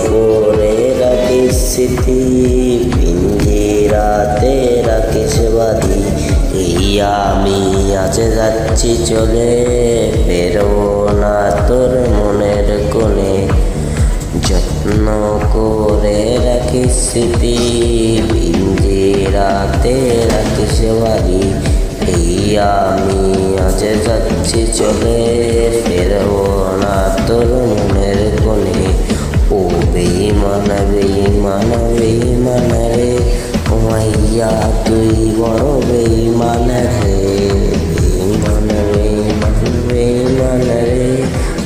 করে রাখিস স্মৃতি, পিঞ্জিরাতে রাখিস বাঁধি। এই আমি আজ যাচ্ছি চলে, ফেরবো না তোর মনের কোণে। যত্ন করে রাখিস স্মৃতি, পিঞ্জিরাতে রাখিস বাঁধি। এই আমি আজ যাচ্ছি চলে, ফেরবো না তোর মনের কোণে। ও বেঈমান বেঈমান বেঈমান রে, ও মাইয়া তুই বড় বেঈমান রে। বেঈমান বেঈমান বেঈমান রে,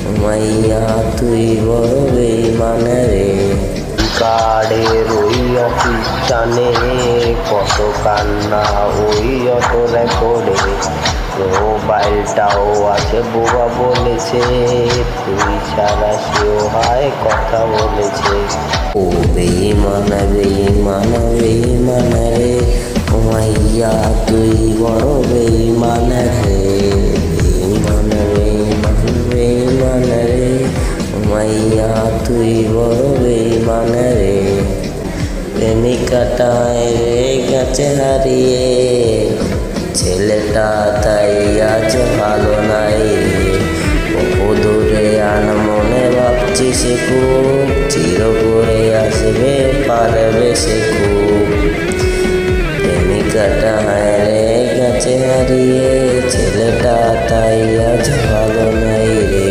ও মাইয়া তুই বড় বেঈমান রে। কার্ডের ওই অফিস জানে কত কান্না ওই অটো রেকর্ডে। মোবাইলটাও আছে বোবা বলেছে, তুই ছাড়া সেও হায় কথা বলেছে। ও বেঈমান বেঈমান বেঈমান রে, ও মাইয়া তুই বড় বেঈমান রে। বেঈমান বেঈমান বেঈমান রে, ও মাইয়া তুই বড় বেঈমান রে। প্রেমিকাটায় গেছে হারিয়ে, ছেলেটা তাই আজ ভালো নাই রে। ও দূরে আন মনে ভাবছি সে খুব, চির করে আসবে পারবে সে খুব। প্রেমিকাটা গেছে হারিয়ে, ছেলেটা তাই আজ ভালো নাই রে।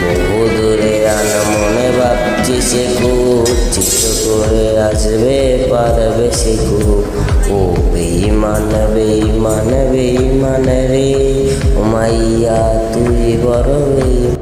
বহু দূরে আন মনে ভাবছি সে খুব, চির করে আসবে পারবে সে খুব। ও বেঈমান বেঈমান বেঈমান রে, ও মাইয়া তুই বড় বেঈমান।